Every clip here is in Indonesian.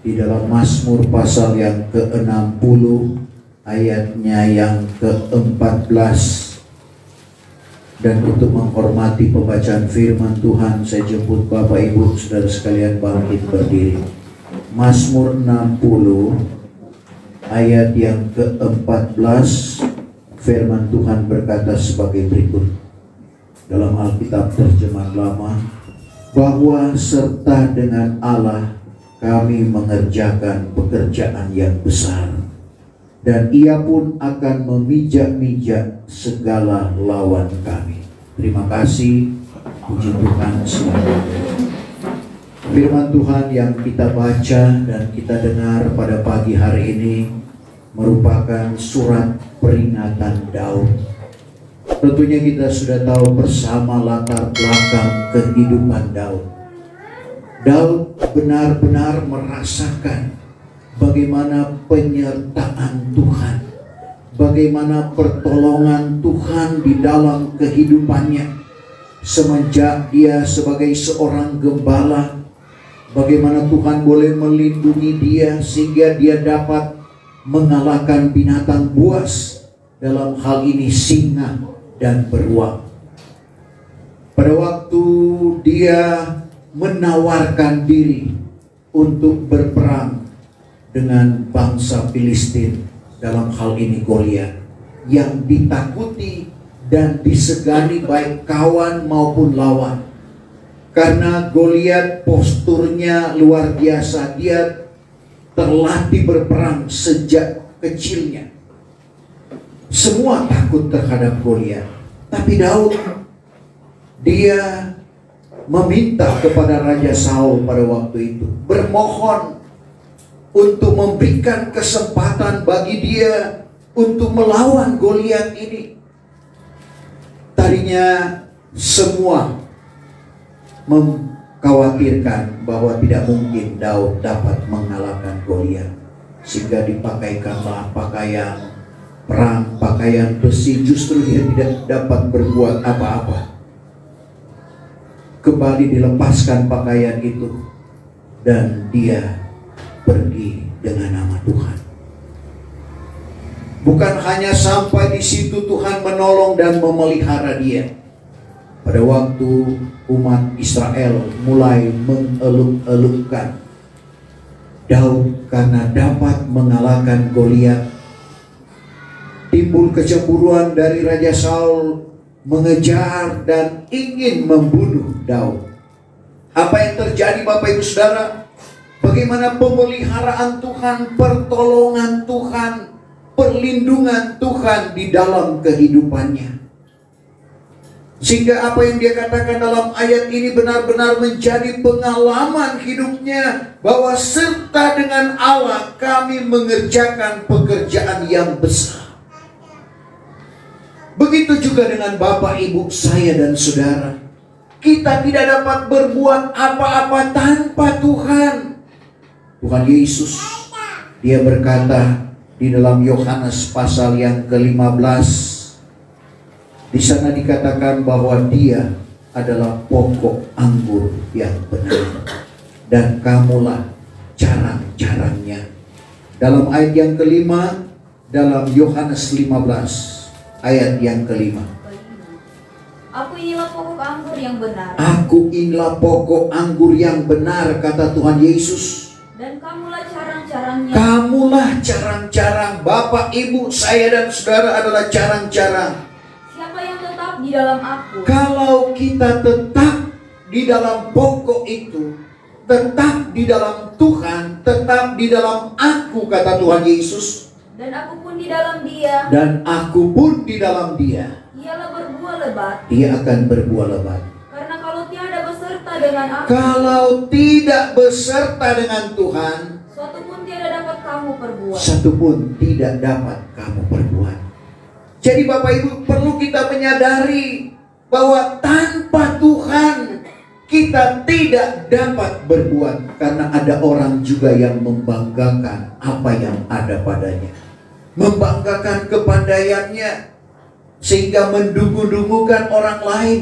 di dalam Mazmur pasal yang ke-60 ayatnya yang ke-14. Dan untuk menghormati pembacaan firman Tuhan, saya jemput Bapak Ibu Saudara sekalian bangkit berdiri. Mazmur 60 ayat yang ke-14, firman Tuhan berkata sebagai berikut dalam Alkitab terjemahan lama, bahwa serta dengan Allah kami mengerjakan pekerjaan yang besar, dan Ia pun akan memijak-mijak segala lawan kami. Terima kasih, puji Tuhan semuanya. Firman Tuhan yang kita baca dan kita dengar pada pagi hari ini merupakan surat peringatan Daud. Tentunya kita sudah tahu bersama latar belakang kehidupan Daud. Daud benar-benar merasakan bagaimana penyertaan Tuhan, bagaimana pertolongan Tuhan di dalam kehidupannya semenjak dia sebagai seorang gembala. Bagaimana Tuhan boleh melindungi dia sehingga dia dapat mengalahkan binatang buas, dalam hal ini singa dan beruang. Pada waktu dia menawarkan diri untuk berperang dengan bangsa Filistin, dalam hal ini Goliat, yang ditakuti dan disegani baik kawan maupun lawan. Karena Goliat posturnya luar biasa, dia terlatih berperang sejak kecilnya. Semua takut terhadap Goliat. Tapi Daud, dia meminta kepada Raja Saul pada waktu itu, bermohon untuk memberikan kesempatan bagi dia untuk melawan Goliat ini. Tadinya semua mengkhawatirkan bahwa tidak mungkin Daud dapat mengalahkan Goliat, sehingga dipakaikanlah pakaian perang, pakaian besi. Justru dia tidak dapat berbuat apa-apa. Kembali dilepaskan pakaian itu dan dia pergi dengan nama Tuhan. Bukan hanya sampai di situ, Tuhan menolong dan memelihara dia. Pada waktu umat Israel mulai mengeluk-elukkan Daud karena dapat mengalahkan Goliat, timbul kecemburuan dari Raja Saul mengejar dan ingin membunuh Daud. Apa yang terjadi Bapak Ibu Saudara? Bagaimana pemeliharaan Tuhan, pertolongan Tuhan, perlindungan Tuhan di dalam kehidupannya. Sehingga apa yang dia katakan dalam ayat ini benar-benar menjadi pengalaman hidupnya, bahwa serta dengan Allah kami mengerjakan pekerjaan yang besar. Begitu juga dengan Bapak Ibu saya dan saudara. Kita tidak dapat berbuat apa-apa tanpa Tuhan. Tuhan Yesus, dia berkata di dalam Yohanes pasal yang ke-15, di sana dikatakan bahwa dia adalah pokok anggur yang benar, dan kamulah carang-carangnya. Dalam ayat yang kelima, dalam Yohanes 15 ayat yang kelima, aku inilah pokok anggur yang benar. Aku inilah pokok anggur yang benar, kata Tuhan Yesus. Dan kamulah carang-carangnya. Kamulah carang-carang. Bapak, Ibu, saya dan saudara adalah carang-carang. Siapa yang tetap di dalam aku? Kalau kita tetap di dalam pokok itu, tetap di dalam Tuhan, tetap di dalam aku, kata Tuhan Yesus. Dan aku pun di dalam dia. Dan aku pun di dalam dia. Ialah berbuah lebat. Dia akan berbuah lebat. Karena kalau tiada beserta dengan aku, kalau tidak beserta dengan Tuhan, suatu pun tiada dapat kamu perbuat. satu pun tidak dapat kamu perbuat. Jadi Bapak Ibu, perlu kita menyadari bahwa tanpa Tuhan kita tidak dapat berbuat. Karena ada orang juga yang membanggakan apa yang ada padanya, membanggakan kepandaiannya, sehingga mendungu-dungukan orang lain.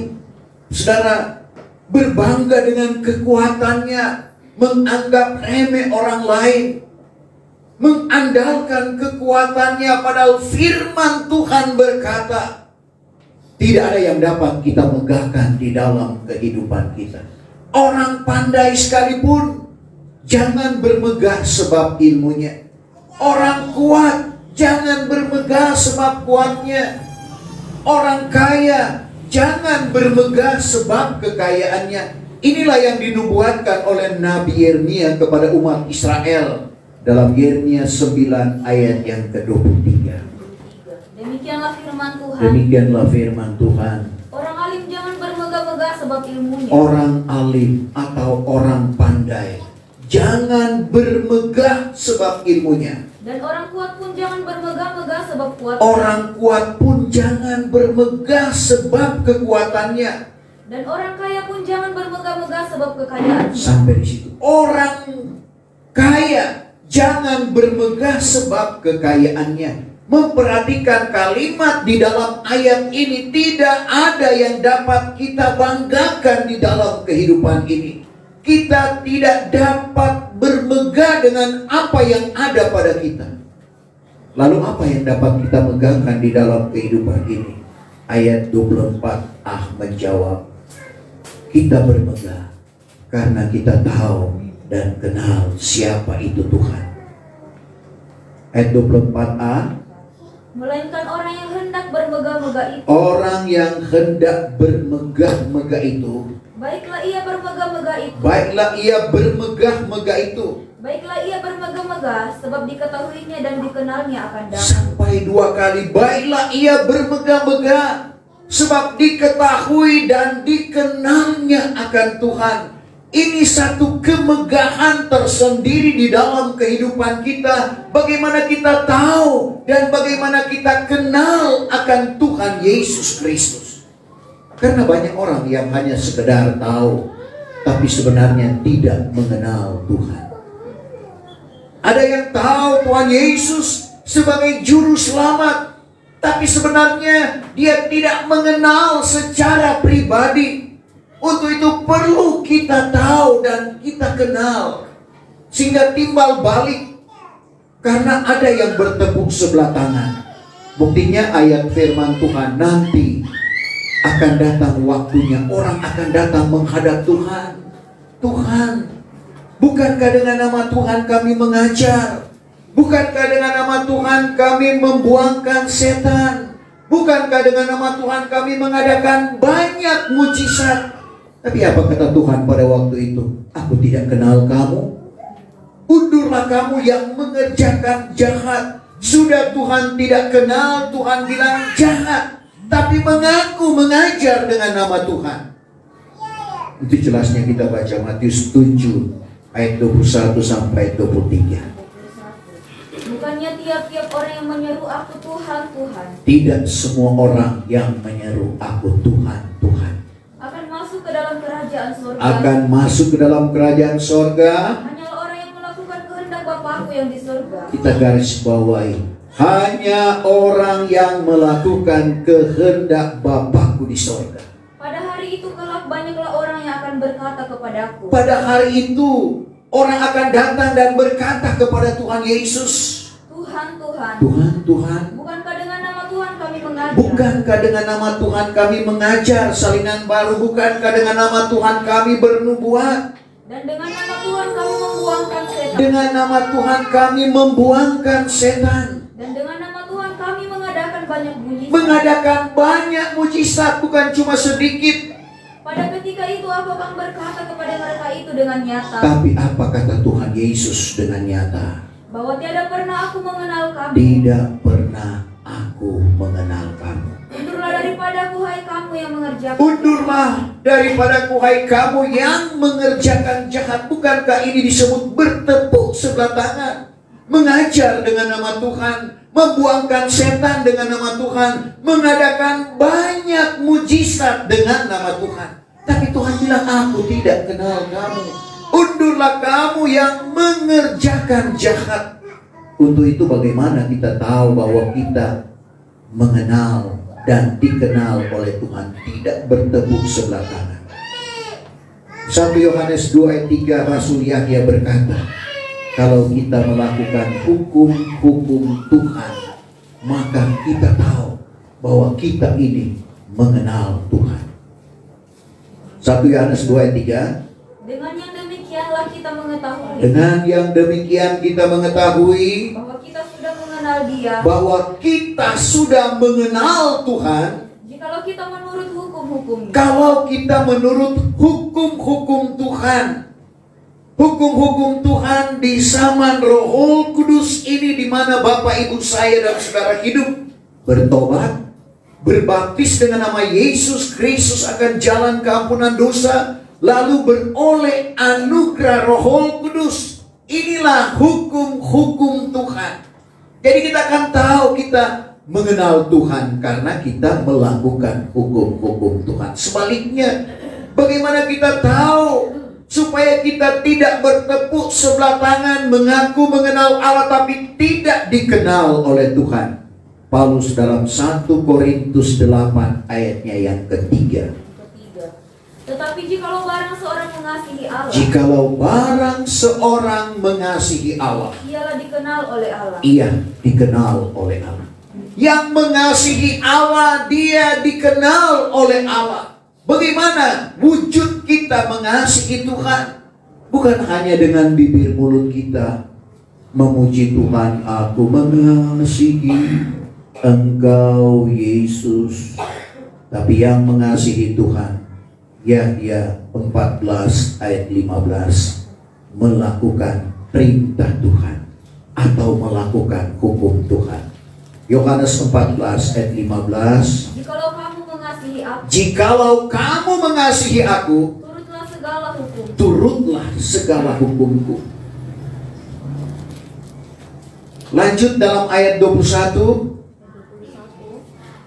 Saudara, berbangga dengan kekuatannya, menganggap remeh orang lain, mengandalkan kekuatannya, padahal firman Tuhan berkata, tidak ada yang dapat kita megahkan di dalam kehidupan kita. Orang pandai sekalipun, jangan bermegah sebab ilmunya. Orang kuat, jangan bermegah sebab kuatnya. Orang kaya, jangan bermegah sebab kekayaannya. Inilah yang dinubuatkan oleh Nabi Yeremia kepada umat Israel dalam Yeremia 9 ayat yang ke-23. Demikianlah firman Tuhan. Demikianlah firman Tuhan. Orang alim jangan bermegah-megah sebab ilmunya. Orang alim atau orang pandai jangan bermegah sebab ilmunya. Dan orang kuat pun jangan bermegah-megah sebab kuatnya. Orang kuat pun jangan bermegah sebab kekuatannya. Dan orang kaya pun jangan bermegah-megah sebab kekayaannya. Sampai di situ. Orang kaya jangan bermegah sebab kekayaannya. Memperhatikan kalimat di dalam ayat ini, tidak ada yang dapat kita banggakan di dalam kehidupan ini. Kita tidak dapat bermegah dengan apa yang ada pada kita. Lalu apa yang dapat kita megahkan di dalam kehidupan ini? Ayat 24 menjawab, kita bermegah karena kita tahu dan kenal siapa itu Tuhan. Ayat 24a, melainkan orang yang hendak bermegah-megah itu. Orang yang hendak bermegah-megah itu. Baiklah ia bermegah-megah itu. Baiklah ia bermegah-megah itu. Baiklah ia bermegah-megah sebab diketahuinya dan dikenalnya akan datang. Sampai 2 kali. Baiklah ia bermegah-megah sebab diketahui dan dikenalnya akan Tuhan. Ini satu kemegahan tersendiri di dalam kehidupan kita. Bagaimana kita tahu dan bagaimana kita kenal akan Tuhan Yesus Kristus. Karena banyak orang yang hanya sekedar tahu, tapi sebenarnya tidak mengenal Tuhan. Ada yang tahu Tuhan Yesus sebagai juru selamat, tapi sebenarnya dia tidak mengenal secara pribadi. Untuk itu perlu kita tahu dan kita kenal, sehingga timbal balik. Karena ada yang bertepuk sebelah tangan. Buktinya ayat firman Tuhan, nanti akan datang waktunya orang akan datang menghadap Tuhan. Tuhan, bukankah dengan nama Tuhan kami mengajar? Bukankah dengan nama Tuhan kami membuangkan setan? Bukankah dengan nama Tuhan kami mengadakan banyak mujizat? Tapi apa kata Tuhan pada waktu itu? Aku tidak kenal kamu. Undurlah kamu yang mengerjakan jahat. Sudah Tuhan tidak kenal, Tuhan bilang jahat, tapi mengaku mengajar dengan nama Tuhan. Itu jelasnya kita baca Matius 7 ayat 21 sampai 23. Bukannya tiap-tiap orang yang menyeru aku Tuhan, Tuhan. Tidak semua orang yang menyeru aku Tuhan, Tuhan akan masuk ke dalam kerajaan surga. Akan masuk ke dalam kerajaan surga. Hanyalah orang yang melakukan kehendak Bapakku yang di surga. Kita garis bawahi. Hanya orang yang melakukan kehendak Bapakku di surga. Pada hari itu kelak banyaklah orang yang akan berkata kepadaku. Pada hari itu orang akan datang dan berkata kepada Tuhan Yesus, Tuhan, Tuhan. Tuhan, Tuhan. Bukankah dengan nama Tuhan kami mengajar? Bukankah dengan nama Tuhan kami mengajar salinan baru? Bukankah dengan nama Tuhan kami bernubuat? Dan dengan nama Tuhan kami membuangkan setan. Dengan nama Tuhan kami membuangkan setan. Dan dengan nama Tuhan kami mengadakan banyak mujizat. Mengadakan banyak mujizat, bukan cuma sedikit. Pada ketika itu aku akan berkata kepada mereka itu dengan nyata. Tapi apa kata Tuhan Yesus dengan nyata? Bahwa tiada pernah aku mengenal kamu. Tidak pernah aku mengenal kamu. Undurlah daripadaku hai kamu yang mengerjakan. Undurlah daripadaku hai kamu yang mengerjakan jahat. Bukankah ini disebut bertepuk sebelah tangan? Mengajar dengan nama Tuhan, membuangkan setan dengan nama Tuhan, mengadakan banyak mujizat dengan nama Tuhan. Tapi Tuhan bilang, aku tidak kenal kamu. Undurlah kamu yang mengerjakan jahat. Untuk itu bagaimana kita tahu bahwa kita mengenal dan dikenal oleh Tuhan, tidak bertepuk sebelah tangan. 1 Yohanes 2 ayat 3, Rasul Yahya berkata, kalau kita melakukan hukum-hukum Tuhan, maka kita tahu bahwa kita ini mengenal Tuhan. 1 Yohanes 2 ayat 3. Dengan yang demikianlah kita mengetahui. Dengan yang demikian kita mengetahui Bahwa kita sudah mengenal Dia. Bahwa kita sudah mengenal Tuhan. Jikalau kita menurut hukum-hukum-Nya. Kalau kita menurut hukum-hukum Tuhan. Hukum-hukum Tuhan di zaman Roh Kudus ini, di mana Bapak Ibu saya dan saudara hidup, bertobat, berbaptis dengan nama Yesus Kristus akan jalan keampunan dosa, lalu beroleh anugerah Roh Kudus. Inilah hukum-hukum Tuhan. Jadi kita akan tahu kita mengenal Tuhan karena kita melakukan hukum-hukum Tuhan. Sebaliknya, bagaimana kita tahu supaya kita tidak bertepuk sebelah tangan mengaku mengenal Allah tapi tidak dikenal oleh Tuhan? Paulus dalam 1 Korintus 8 ayatnya yang ketiga. Tetapi jikalau barang seorang mengasihi Allah, jikalau barang seorang mengasihi Allah, ialah dikenal oleh Allah. ia dikenal oleh Allah. Yang mengasihi Allah, dia dikenal oleh Allah. Bagaimana wujud kita mengasihi Tuhan? Bukan hanya dengan bibir mulut kita memuji Tuhan, aku mengasihi Engkau Yesus. Tapi yang mengasihi Tuhan, Yahya 14 ayat 15, melakukan perintah Tuhan atau melakukan hukum Tuhan. Yohanes 14 ayat 15, jikalau kamu mengasihi aku, jikalau kamu mengasihi aku, turutlah segala hukum. turutlah segala hukumku. Lanjut dalam ayat 21,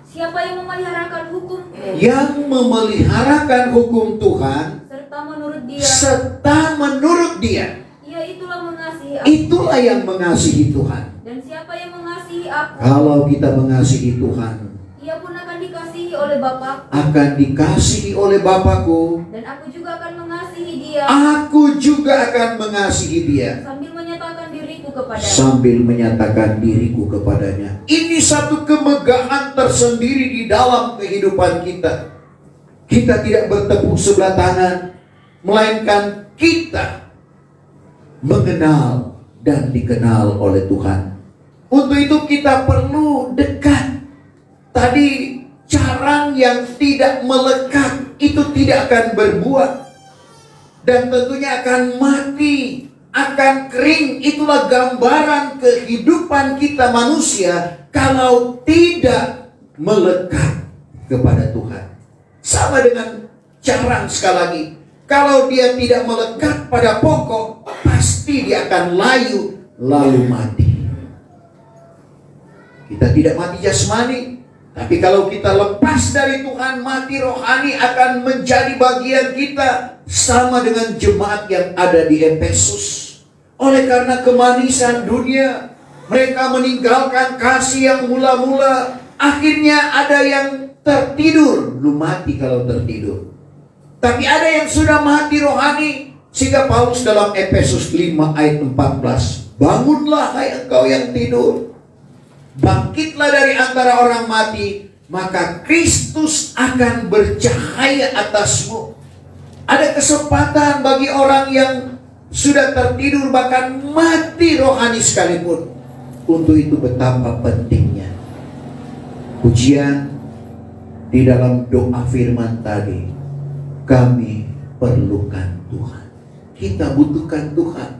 siapa yang memeliharakan hukum, yang memeliharakan hukum Tuhan serta menurut Dia, ia itulah mengasihi aku. itulah yang mengasihi Tuhan. Dan siapa yang mengasihi aku, Kalau kita mengasihi Tuhan, ia pun akan dikasihi oleh Bapa-Ku. akan dikasihi oleh Bapakku. Dan aku juga akan mengasihi Dia, Aku juga akan mengasihi dia sambil menyatakan diriku kepadanya. sambil menyatakan diriku kepadanya. Ini satu kemegahan tersendiri di dalam kehidupan kita. Kita tidak bertepuk sebelah tangan, melainkan kita mengenal dan dikenal oleh Tuhan. Untuk itu kita perlu dekat. Tadi carang yang tidak melekat itu tidak akan berbuah, dan tentunya akan mati, akan kering. Itulah gambaran kehidupan kita manusia kalau tidak melekat kepada Tuhan. Sama dengan carang sekali lagi. Kalau dia tidak melekat pada pokok, pasti dia akan layu lalu mati. Kita tidak mati jasmani, tapi kalau kita lepas dari Tuhan, mati rohani akan menjadi bagian kita. Sama dengan jemaat yang ada di Efesus. Oleh karena kemanisan dunia, mereka meninggalkan kasih yang mula-mula. Akhirnya ada yang tertidur. Belum mati kalau tertidur, tapi ada yang sudah mati rohani. Sehingga Paulus dalam Efesus 5 ayat 14, bangunlah hai engkau yang tidur, bangkitlah dari antara orang mati, maka Kristus akan bercahaya atasmu. Ada kesempatan bagi orang yang sudah tertidur, bahkan mati rohani sekalipun. Untuk itu betapa pentingnya pujian di dalam doa firman tadi. Kami perlukan Tuhan, kita butuhkan Tuhan.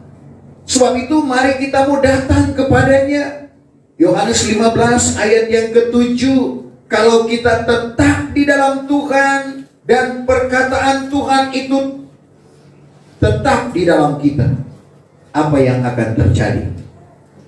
Sebab itu mari kita mau datang kepadanya. Yohanes 15 ayat yang ke-7, kalau kita tetap di dalam Tuhan dan perkataan Tuhan itu tetap di dalam kita, apa yang akan terjadi?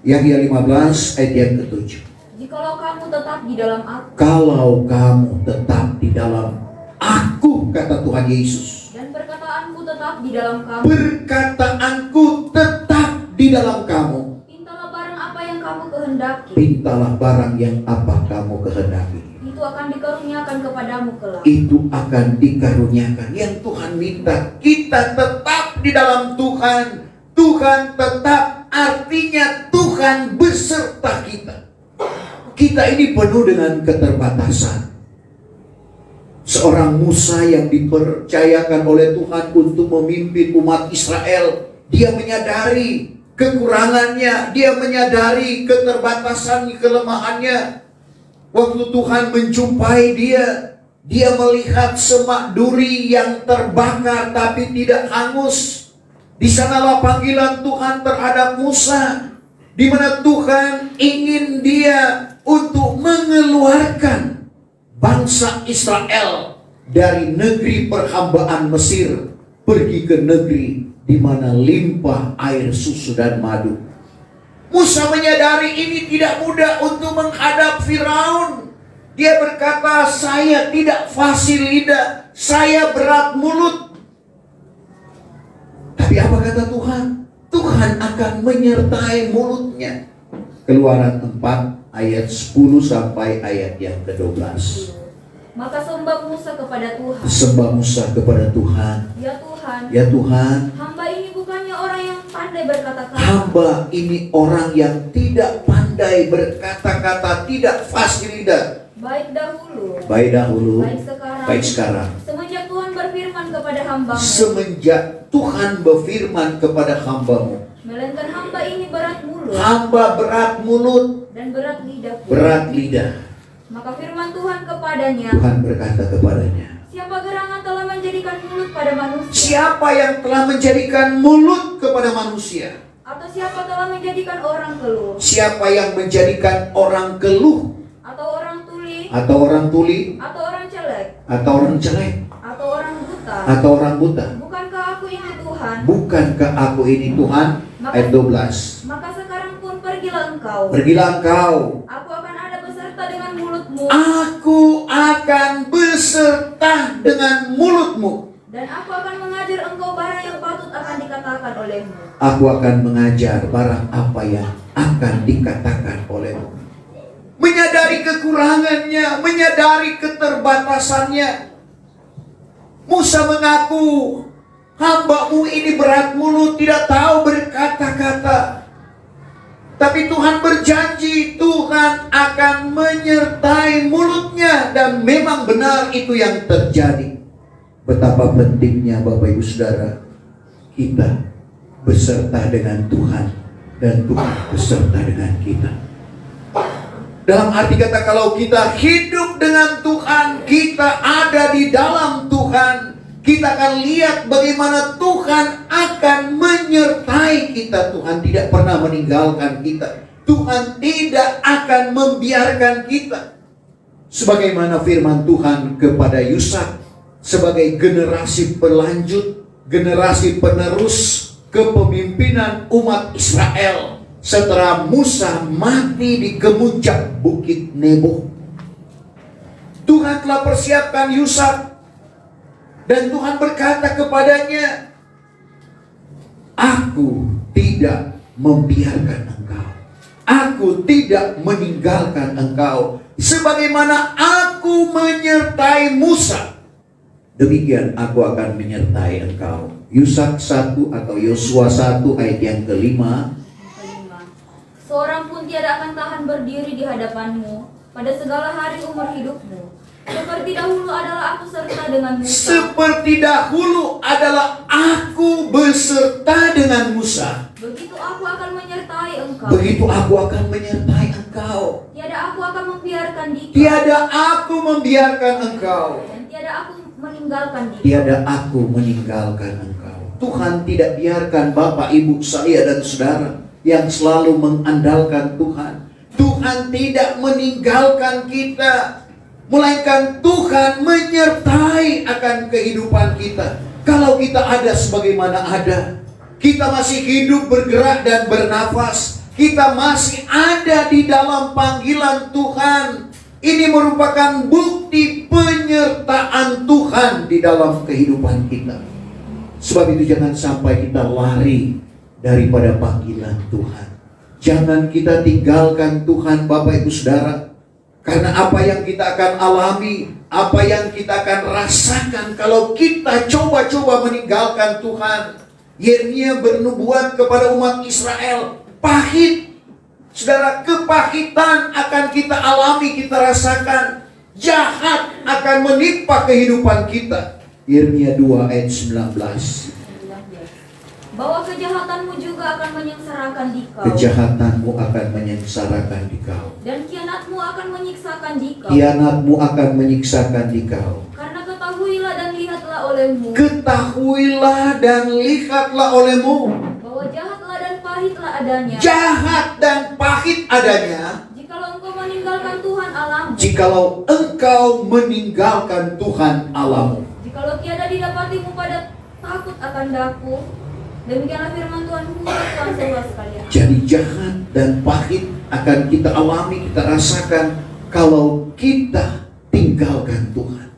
Yahya 15 ayat yang ke-7. Jikalau kamu tetap di dalam aku, kalau kamu tetap di dalam aku, kata Tuhan Yesus, dan perkataanku tetap di dalam kamu, perkataanku tetap di dalam kamu, mintalah barang apa yang kamu kehendaki, mintalah barang yang apa kamu kehendaki. itu itu akan dikaruniakan kepadamu kelak. Itu akan dikaruniakan. Yang Tuhan minta, kita tetap di dalam Tuhan. Tuhan tetap, artinya Tuhan beserta kita. Kita ini penuh dengan keterbatasan. Seorang Musa yang dipercayakan oleh Tuhan untuk memimpin umat Israel, dia menyadari kekurangannya, dia menyadari keterbatasan, kelemahannya. Waktu Tuhan menjumpai dia melihat semak duri yang terbakar tapi tidak hangus. Di sanalah panggilan Tuhan terhadap Musa, di mana Tuhan ingin dia untuk mengeluarkan bangsa Israel dari negeri perhambaan Mesir pergi ke negeri di mana limpah air susu dan madu. Musa menyadari ini tidak mudah untuk menghadap Firaun. Dia berkata, saya tidak fasih lidah, saya berat mulut. Tapi apa kata Tuhan? Tuhan akan menyertai mulutnya. Keluaran 4 ayat 10 sampai ayat yang ke-12. Maka sembah Musa kepada Tuhan. Sembah Musa kepada Tuhan. Ya Tuhan, Ya Tuhan, hamba ini bukannya orang yang pandai berkata-kata. hamba ini orang yang tidak pandai berkata-kata, tidak fasih lidah. Baik dahulu, Baik sekarang. semenjak Tuhan berfirman kepada hamba-Mu. Semenjak Tuhan berfirman kepada hamba-Mu. Melainkan hamba ini berat mulut Hamba berat mulut, dan berat lidah pula. berat lidah. Maka firman Tuhan kepadanya, Tuhan berkata kepadanya, siapa gerangan telah menjadikan mulut pada manusia? siapa yang telah menjadikan mulut kepada manusia? Atau siapa telah menjadikan orang keluh? Siapa yang menjadikan orang keluh? Atau orang tuli? Atau orang tuli? Atau orang jelek? Atau orang jelek? Atau orang buta? Atau orang buta? Bukankah aku ini Tuhan? Bukankah aku ini Tuhan? Ayat 12. Maka sekarang pun pergilah engkau. Pergilah engkau. Aku akan ada beserta dengan mulutmu. Aku akan beserta dengan mulutmu. Dan aku akan mengajar engkau barang yang patut akan dikatakan olehmu. Aku akan mengajar barang apa yang akan dikatakan olehmu. Menyadari kekurangannya, menyadari keterbatasannya. Musa mengaku, hamba-Mu ini berat mulut, tidak tahu berkata-kata. Tapi Tuhan berjanji, Tuhan akan menyertai mulutnya. Dan memang benar itu yang terjadi. Betapa pentingnya Bapak Ibu Saudara, kita beserta dengan Tuhan dan Tuhan beserta dengan kita. Dalam arti kata, kalau kita hidup dengan Tuhan, kita ada di dalam Tuhan, kita akan lihat bagaimana Tuhan akan menyertai kita. Tuhan tidak pernah meninggalkan kita. Tuhan tidak akan membiarkan kita. Sebagaimana firman Tuhan kepada Yusak, sebagai generasi pelanjut, generasi penerus kepemimpinan umat Israel setelah Musa mati di kemuncak Bukit Nebo. Tuhan telah persiapkan Yusak, dan Tuhan berkata kepadanya, aku tidak membiarkan engkau, aku tidak meninggalkan engkau. Sebagaimana aku menyertai Musa, demikian aku akan menyertai engkau. Yusak 1 atau Yosua 1 ayat yang kelima. Seorang pun tiada akan tahan berdiri di hadapanmu pada segala hari umur hidupmu. Seperti dahulu adalah aku serta dengan Musa. Seperti dahulu adalah aku beserta dengan Musa. Begitu aku akan menyertai engkau. Begitu aku akan menyertai engkau. Tiada aku akan membiarkan dikau. Tiada aku membiarkan engkau. Dan tiada aku meninggalkan dikau. Tiada aku meninggalkan engkau. Tuhan tidak biarkan Bapak, Ibu, saya dan saudara yang selalu mengandalkan Tuhan. Tuhan tidak meninggalkan kita, melainkan Tuhan menyertai akan kehidupan kita. Kalau kita ada sebagaimana ada, kita masih hidup, bergerak dan bernafas, kita masih ada di dalam panggilan Tuhan. Ini merupakan bukti penyertaan Tuhan di dalam kehidupan kita. Sebab itu jangan sampai kita lari daripada panggilan Tuhan. Jangan kita tinggalkan Tuhan, Bapak Ibu Saudara. Karena apa yang kita akan alami, apa yang kita akan rasakan kalau kita coba-coba meninggalkan Tuhan. Yeremia bernubuat kepada umat Israel, pahit. Saudara, kepahitan akan kita alami, kita rasakan. Jahat akan menimpa kehidupan kita. Yeremia 2 ayat 19. Bahwa kejahatanmu juga akan menyengsarakan dikau. Kejahatanmu akan menyengsarakan dikau. Dan kianatmu akan menyiksakan dikau. Kianatmu akan menyiksakan dikau. Karena ketahuilah dan lihatlah olehmu. Ketahuilah dan lihatlah olehmu. Bahwa jahatlah dan pahitlah adanya. Jahat dan pahit adanya. Jikalau engkau meninggalkan Tuhan Allahmu. Jikalau engkau meninggalkan Tuhan Allahmu. Jikalau tiada didapatimu pada takut akan daku. Demikianlah firman Tuhan semua sekalian. Jadi jahat dan pahit akan kita alami, kita rasakan kalau kita tinggalkan Tuhan.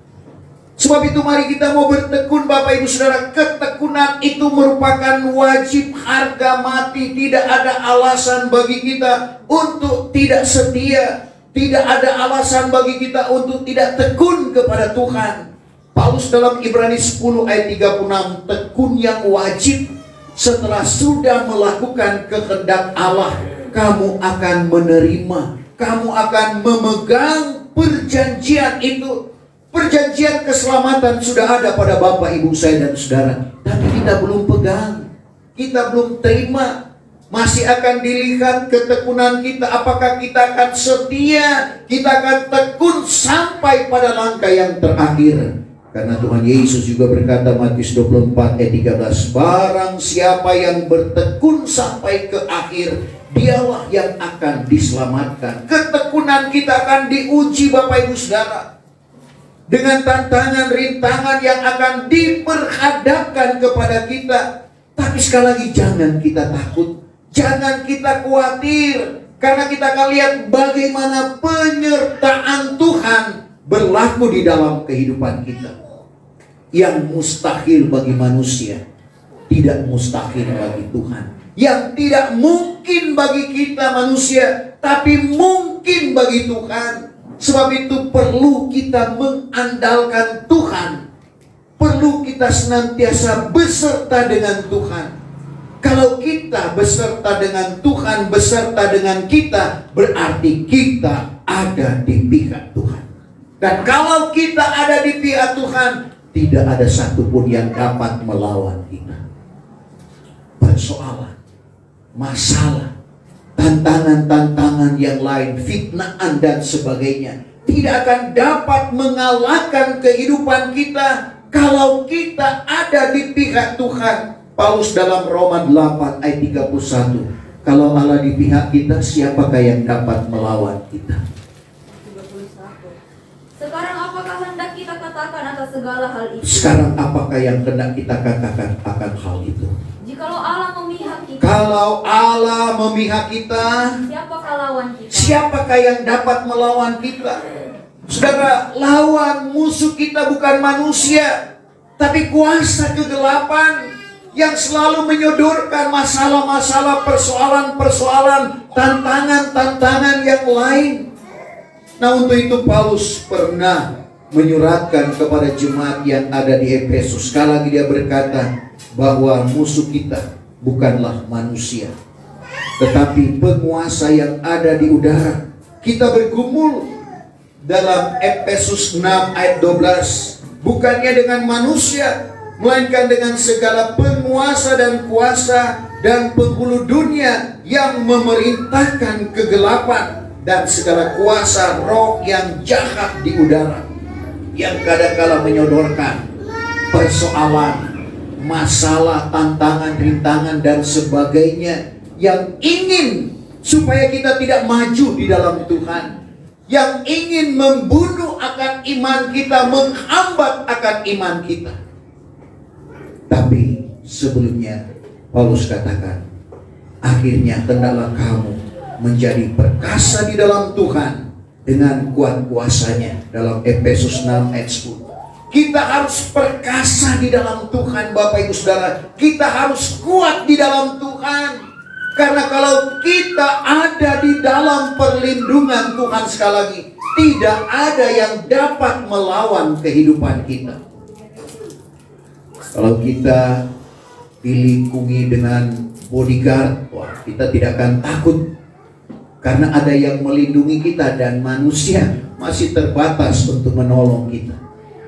Sebab itu mari kita mau bertekun, Bapak Ibu Saudara. Ketekunan itu merupakan wajib harga mati. Tidak ada alasan bagi kita untuk tidak setia. Tidak ada alasan bagi kita untuk tidak tekun kepada Tuhan. Paulus dalam Ibrani 10 ayat 36, tekun yang wajib. Setelah sudah melakukan kehendak Allah, kamu akan menerima, kamu akan memegang perjanjian itu. Perjanjian keselamatan sudah ada pada Bapak, Ibu, saya dan saudara. Tapi kita belum pegang, kita belum terima. Masih akan dilihat ketekunan kita. Apakah kita akan setia, kita akan tekun sampai pada langkah yang terakhir. Karena Tuhan Yesus juga berkata Matius 24 ayat 13, barang siapa yang bertekun sampai ke akhir, dialah yang akan diselamatkan. Ketekunan kita akan diuji, Bapak Ibu Saudara, dengan tantangan rintangan yang akan diperhadapkan kepada kita. Tapi sekali lagi jangan kita takut, jangan kita khawatir, karena kita akan lihat bagaimana penyertaan Tuhan berlaku di dalam kehidupan kita. Yang mustahil bagi manusia tidak mustahil bagi Tuhan. Yang tidak mungkin bagi kita manusia, tapi mungkin bagi Tuhan. Sebab itu perlu kita mengandalkan Tuhan. Perlu kita senantiasa beserta dengan Tuhan. Kalau kita beserta dengan Tuhan, beserta dengan kita, berarti kita ada di pihak Tuhan. Dan kalau kita ada di pihak Tuhan, tidak ada satupun yang dapat melawan kita. Persoalan, masalah, tantangan-tantangan yang lain, fitnaan dan sebagainya, tidak akan dapat mengalahkan kehidupan kita kalau kita ada di pihak Tuhan. Paulus dalam Roma 8 ayat 31, kalau Allah di pihak kita, siapakah yang dapat melawan kita? Sekarang apakah hendak kita katakan atas segala hal itu? Sekarang apakah yang hendak kita katakan akan hal itu? Jikalau Allah memihak kita, Kalau Allah memihak kita, siapakah lawan kita? siapakah yang dapat melawan kita? Saudara, lawan musuh kita bukan manusia, tapi kuasa kegelapan yang selalu menyodorkan masalah-masalah, persoalan-persoalan, tantangan-tantangan yang lain. Nah, untuk itu Paulus pernah menyuratkan kepada jemaat yang ada di Efesus. Sekali lagi dia berkata bahwa musuh kita bukanlah manusia, tetapi penguasa yang ada di udara. Kita bergumul dalam Efesus 6 ayat 12, bukannya dengan manusia, melainkan dengan segala penguasa dan kuasa dan penghulu dunia yang memerintahkan kegelapan dan segala kuasa roh yang jahat di udara, yang kadang-kala menyodorkan persoalan, masalah, tantangan, rintangan dan sebagainya, yang ingin supaya kita tidak maju di dalam Tuhan, yang ingin membunuh akan iman kita, menghambat akan iman kita. Tapi sebelumnya Paulus katakan, akhirnya hendaklah kamu menjadi perkasa di dalam Tuhan dengan kuat kuasanya. Dalam Efesus 6 ayat 10. Kita harus perkasa di dalam Tuhan, Bapak Ibu Saudara. Kita harus kuat di dalam Tuhan. Karena kalau kita ada di dalam perlindungan Tuhan, sekali lagi, Tidak ada yang dapat melawan kehidupan kita. Kalau kita dilikungi dengan bodyguard, wah, kita tidak akan takut. Karena ada yang melindungi kita dan manusia masih terbatas untuk menolong kita.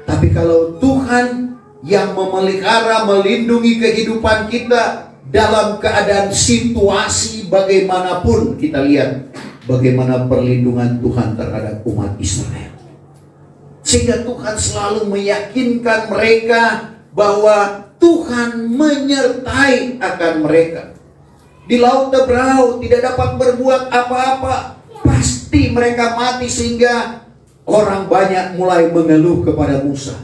Tapi kalau Tuhan yang memelihara, melindungi kehidupan kita dalam keadaan situasi bagaimanapun, kita lihat bagaimana perlindungan Tuhan terhadap umat Israel. Sehingga Tuhan selalu meyakinkan mereka bahwa Tuhan menyertai akan mereka. Di Laut Tebrau tidak dapat berbuat apa-apa, pasti mereka mati, sehingga orang banyak mulai mengeluh kepada Musa.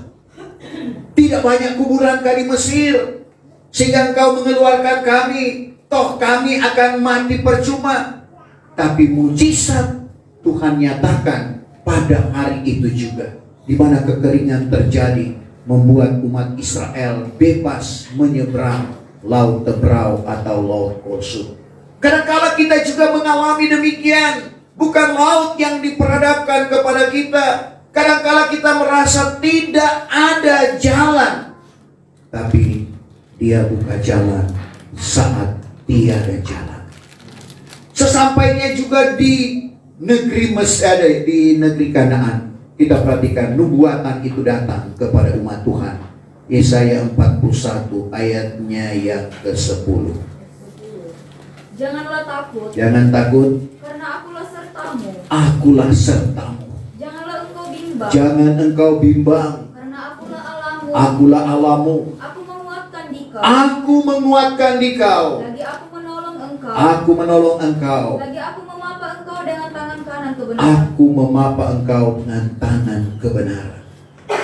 Tidak banyak kuburan di Mesir, sehingga engkau mengeluarkan kami, toh kami akan mati percuma. Tapi mujizat Tuhan nyatakan pada hari itu juga, di mana kekeringan terjadi, membuat umat Israel bebas menyeberang Laut Tebrau atau Laut Kosut. Kadang-kala kita juga mengalami demikian. Bukan laut yang diperhadapkan kepada kita. Kadang-kala kita merasa tidak ada jalan, tapi Dia buka jalan saat tiada jalan. Sesampainya juga di negeri Mesir, di negeri Kanaan, kita perhatikan nubuatan itu datang kepada umat Tuhan. Yesaya 41 ayatnya yang ke-10. Janganlah takut. Jangan takut. Karena akulah sertamu. Akulah sertamu. Janganlah engkau bimbang. Jangan engkau bimbang. Karena akulah Allahmu. Akulah Allahmu. Aku menguatkan dikau. Aku menguatkan dikau. Lagi aku menolong engkau. Aku menolong engkau. Lagi aku memapa engkau dengan tangan kanan kebenaran. Aku memapa engkau dengan tangan kebenaran.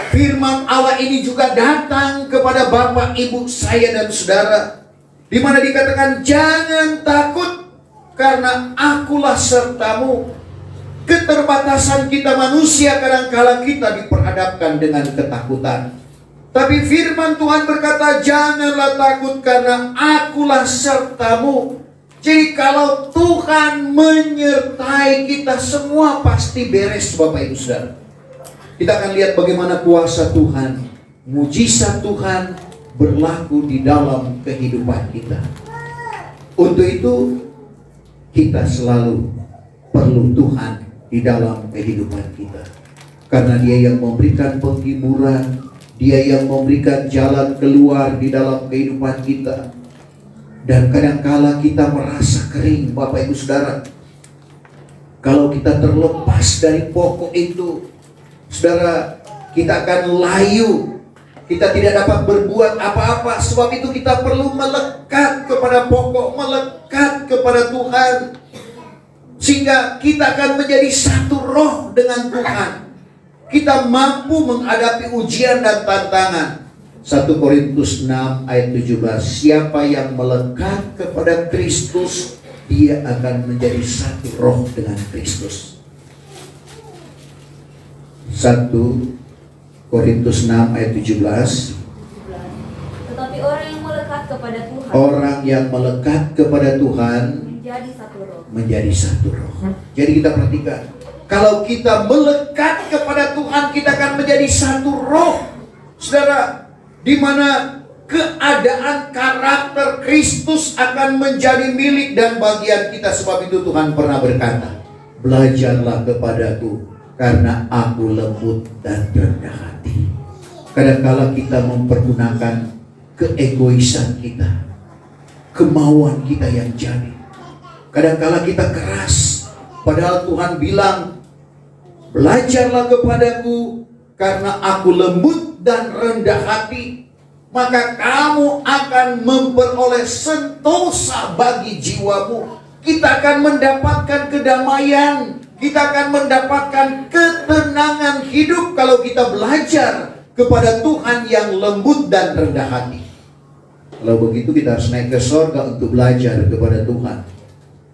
Firman Allah ini juga datang kepada Bapak, Ibu, saya dan saudara, di mana dikatakan jangan takut karena akulah sertamu. Keterbatasan kita manusia kadang-kala kita diperhadapkan dengan ketakutan. Tapi firman Tuhan berkata janganlah takut karena akulah sertamu. Jadi kalau Tuhan menyertai kita, semua pasti beres, Bapak Ibu Saudara. Kita akan lihat bagaimana kuasa Tuhan, mujizat Tuhan berlaku di dalam kehidupan kita. Untuk itu kita selalu perlu Tuhan di dalam kehidupan kita. Karena Dia yang memberikan penghiburan, Dia yang memberikan jalan keluar di dalam kehidupan kita. Dan kadangkala kita merasa kering, Bapak Ibu Saudara. Kalau kita terlepas dari pokok itu, saudara, kita akan layu. Kita tidak dapat berbuat apa-apa. Sebab itu kita perlu melekat kepada pokok, melekat kepada Tuhan, sehingga kita akan menjadi satu roh dengan Tuhan. Kita mampu menghadapi ujian dan tantangan. 1 Korintus 6 ayat 17. Siapa yang melekat kepada Kristus, dia akan menjadi satu roh dengan Kristus. 1 Korintus 6 ayat 17. Tetapi orang yang melekat kepada Tuhan, orang yang melekat kepada Tuhan menjadi satu roh. Menjadi satu roh. Jadi kita perhatikan, kalau kita melekat kepada Tuhan, kita akan menjadi satu roh, saudara, di mana keadaan karakter Kristus akan menjadi milik dan bagian kita. Sebab itu Tuhan pernah berkata, belajarlah kepadaku karena aku lembut dan rendah hati. Kadang-kala kita mempergunakan keegoisan kita, kemauan kita yang jadi. Kadang-kala kita keras, padahal Tuhan bilang, belajarlah kepadaku karena aku lembut dan rendah hati, maka kamu akan memperoleh sentosa bagi jiwamu. Kita akan mendapatkan kedamaian, kita akan mendapatkan ketenangan hidup kalau kita belajar kepada Tuhan yang lembut dan rendah hati. Kalau begitu kita harus naik ke surga untuk belajar kepada Tuhan.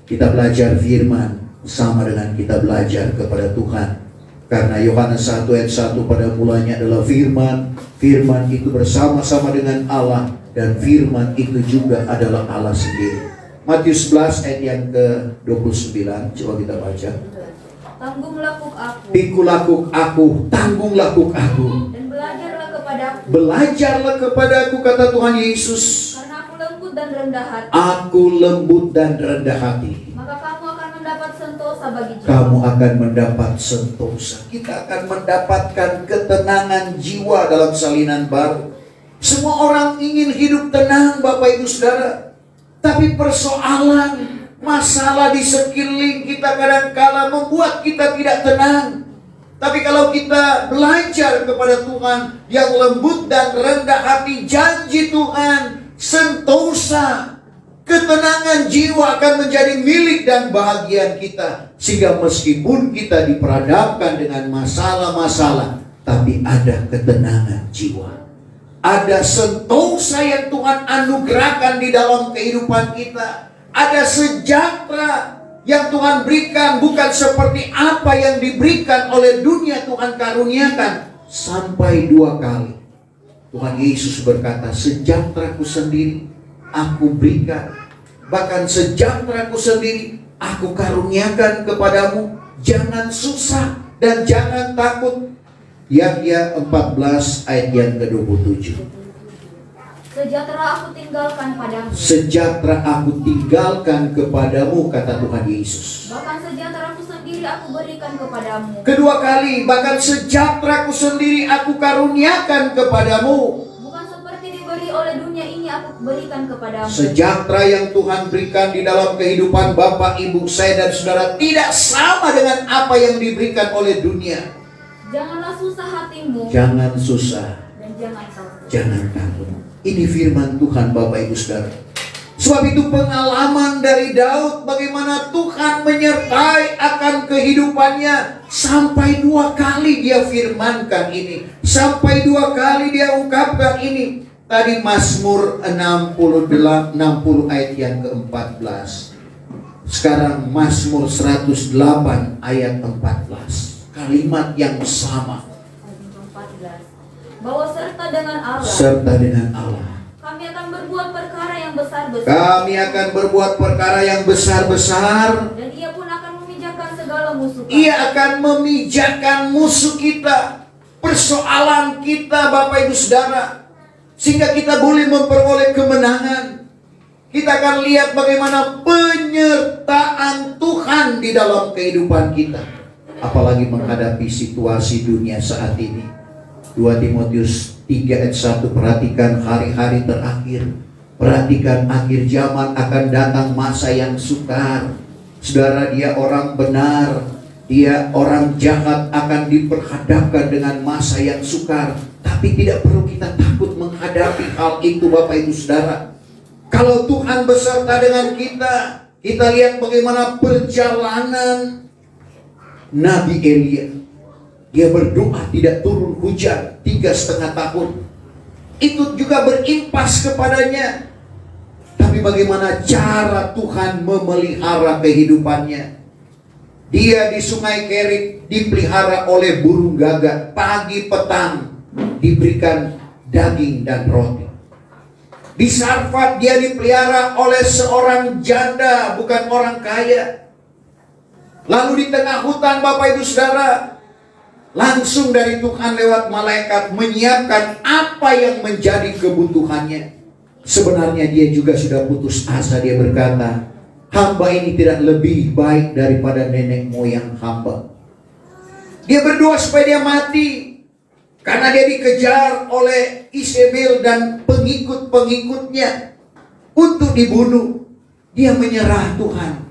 Kita belajar firman sama dengan kita belajar kepada Tuhan. Karena Yohanes 1 ayat 1 pada mulanya adalah firman. Firman itu bersama-sama dengan Allah, dan firman itu juga adalah Allah sendiri. Matius 11 ayat yang ke-29, coba kita baca. Tanggunglah kuk aku. Pikulah kuk aku, tanggunglah kuk aku. Dan belajarlah kepadaku. Belajarlah kepadaku, kata Tuhan Yesus. Karena aku lembut dan rendah hati. Aku lembut dan rendah hati. Maka kamu akan mendapat sentosa bagi jiwa. Kamu akan mendapat sentosa. Kita akan mendapatkan ketenangan jiwa dalam salinan baru. Semua orang ingin hidup tenang, Bapak Ibu Saudara. Tapi persoalan, masalah di sekeliling kita kadang-kala membuat kita tidak tenang. Tapi kalau kita belajar kepada Tuhan yang lembut dan rendah hati, janji Tuhan, sentosa, ketenangan jiwa akan menjadi milik dan bahagian kita. Sehingga meskipun kita diperhadapkan dengan masalah-masalah, tapi ada ketenangan jiwa. Ada sentosa yang Tuhan anugerahkan di dalam kehidupan kita. Ada sejahtera yang Tuhan berikan, bukan seperti apa yang diberikan oleh dunia. Tuhan karuniakan sampai 2 kali. Tuhan Yesus berkata, sejahteraku sendiri aku berikan. Bahkan sejahteraku sendiri aku karuniakan kepadamu. Jangan susah dan jangan takut. Yahya 14 ayat yang ke-27. Sejahtera aku tinggalkan padamu. Sejahtera aku tinggalkan kepadamu, kata Tuhan Yesus. Bahkan sejahteraku sendiri aku berikan kepadamu. Kedua kali, bahkan sejahteraku sendiri aku karuniakan kepadamu. Bukan seperti diberi oleh dunia ini aku berikan kepadamu. Sejahtera yang Tuhan berikan di dalam kehidupan Bapak, Ibu, saya dan saudara tidak sama dengan apa yang diberikan oleh dunia. Janganlah susah hatimu. Jangan susah. Dan jangan takut. Jangan takut. Ini firman Tuhan, Bapak Ibu Saudara. Sebab itu pengalaman dari Daud, bagaimana Tuhan menyertai akan kehidupannya. Sampai 2 kali dia firmankan ini. Sampai 2 kali dia ungkapkan ini. Tadi Mazmur 60 ayat yang ke-14. Sekarang Mazmur 108 ayat 14. Kalimat yang sama. Bahwa serta dengan Allah. Serta dengan Allah. Kami akan berbuat perkara yang besar-besar. Kami akan berbuat perkara yang besar-besar. Dan ia pun akan memijakan segala musuh. Ia akan memijakan musuh kita. Persoalan kita, Bapak Ibu Saudara. Sehingga kita boleh memperoleh kemenangan. Kita akan lihat bagaimana penyertaan Tuhan di dalam kehidupan kita. Apalagi menghadapi situasi dunia saat ini. 2 Timotius 3 ayat 1, perhatikan hari-hari terakhir. Perhatikan akhir zaman akan datang masa yang sukar. Saudara, dia orang benar, dia orang jahat akan diperhadapkan dengan masa yang sukar. Tapi tidak perlu kita takut menghadapi hal itu, Bapak Ibu Saudara. Kalau Tuhan beserta dengan kita, kita lihat bagaimana perjalanan Nabi Elia. Dia berdoa tidak turun hujan 3,5 tahun. Itu juga berimpas kepadanya. Tapi bagaimana cara Tuhan memelihara kehidupannya. Dia di Sungai Kerit dipelihara oleh burung gagak. Pagi petang diberikan daging dan roti. Di Sarfat dia dipelihara oleh seorang janda, bukan orang kaya. Lalu di tengah hutan, Bapak Ibu Saudara, langsung dari Tuhan lewat malaikat menyiapkan apa yang menjadi kebutuhannya. Sebenarnya dia juga sudah putus asa. Dia berkata, hamba ini tidak lebih baik daripada nenek moyang hamba. Dia berdoa supaya dia mati, karena dia dikejar oleh Isabel dan pengikut-pengikutnya untuk dibunuh. Dia menyerah, Tuhan,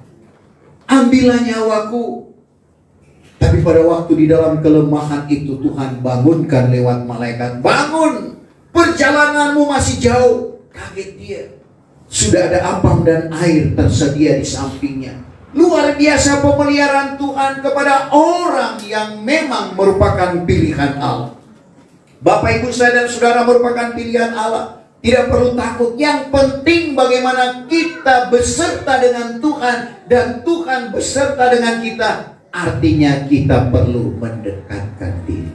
ambillah nyawaku. Tapi pada waktu di dalam kelemahan itu Tuhan bangunkan lewat malaikat. Bangun, perjalananmu masih jauh. Kaget dia. Sudah ada apam dan air tersedia di sampingnya. Luar biasa pemeliharaan Tuhan kepada orang yang memang merupakan pilihan Allah. Bapak, Ibu, saya dan saudara merupakan pilihan Allah. Tidak perlu takut. Yang penting bagaimana kita beserta dengan Tuhan dan Tuhan beserta dengan kita. Artinya kita perlu mendekatkan diri,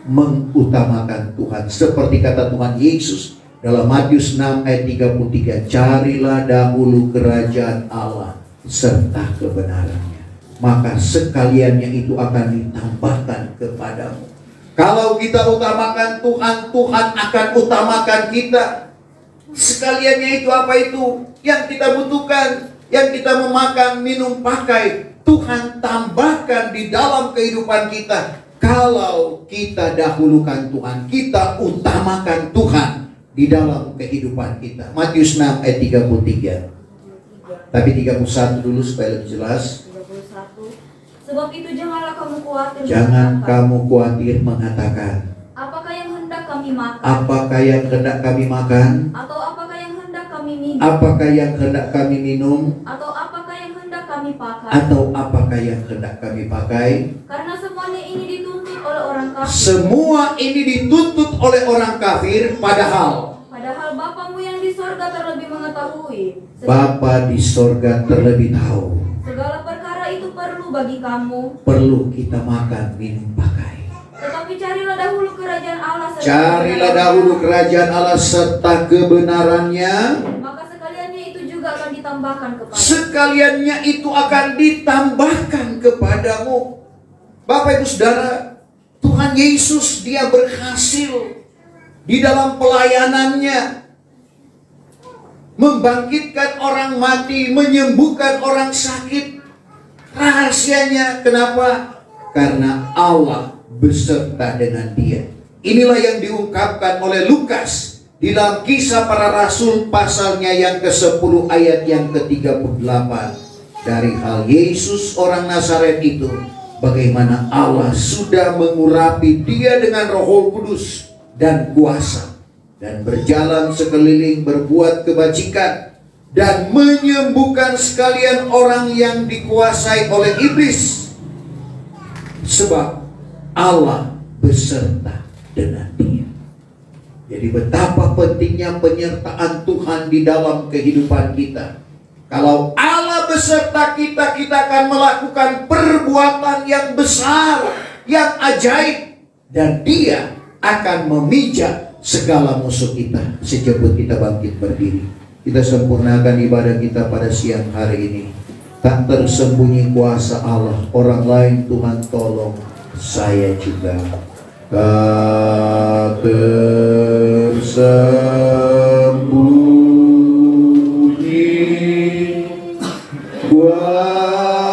mengutamakan Tuhan. Seperti kata Tuhan Yesus dalam Matius 6 ayat 33, carilah dahulu kerajaan Allah serta kebenarannya. maka sekaliannya itu akan ditambahkan kepadamu. Kalau kita utamakan Tuhan, Tuhan akan utamakan kita. Sekaliannya itu apa itu? Yang kita butuhkan, yang kita memakan, minum, pakai, Tuhan tambahkan di dalam kehidupan kita. Kalau kita dahulukan Tuhan, kita utamakan Tuhan di dalam kehidupan kita. Matius 6 ayat 33. Tapi 31 dulu supaya lebih jelas. 31. Sebab itu janganlah kamu khawatir. Jangan kamu khawatir mengatakan, apakah yang hendak kami makan? apakah yang hendak kami makan? Atau apakah yang hendak kami minum? Apakah yang hendak kami minum? Atau apakah yang hendak kami pakai? Atau apakah yang hendak kami pakai? Karena semuanya ini dituntut oleh orang kafir. Semua ini dituntut oleh orang kafir, padahal Bapamu yang di sorga terlebih mengetahui. Bapa di sorga terlebih tahu. Segala perkara itu perlu bagi kamu. Perlu kita makan, minum, pakai. Tetapi carilah dahulu kerajaan Allah. Carilah dahulu kerajaan Allah serta kebenarannya. Maka sekaliannya itu juga akan ditambahkan kepadamu. Sekaliannya itu akan ditambahkan kepadamu. Bapak Ibu Saudara, Tuhan Yesus dia berhasil di dalam pelayanannya membangkitkan orang mati, menyembuhkan orang sakit. Rahasianya kenapa? Karena Allah beserta dengan dia. Inilah yang diungkapkan oleh Lukas di dalam Kisah Para Rasul pasalnya yang ke-10 ayat yang ke-38. Dari hal Yesus orang Nazaret itu, bagaimana Allah sudah mengurapi dia dengan Roh Kudus dan kuasa, dan berjalan sekeliling berbuat kebajikan dan menyembuhkan sekalian orang yang dikuasai oleh iblis, sebab Allah beserta dengan dia. Jadi betapa pentingnya penyertaan Tuhan di dalam kehidupan kita. Kalau Allah beserta kita, kita akan melakukan perbuatan yang besar, yang ajaib, dan dia akan memijak segala musuh kita. Sejebut kita bangkit berdiri, kita sempurnakan ibadah kita pada siang hari ini. Tak tersembunyi kuasa Allah. Orang lain Tuhan tolong, saya juga. Tak tersembunyi kuasa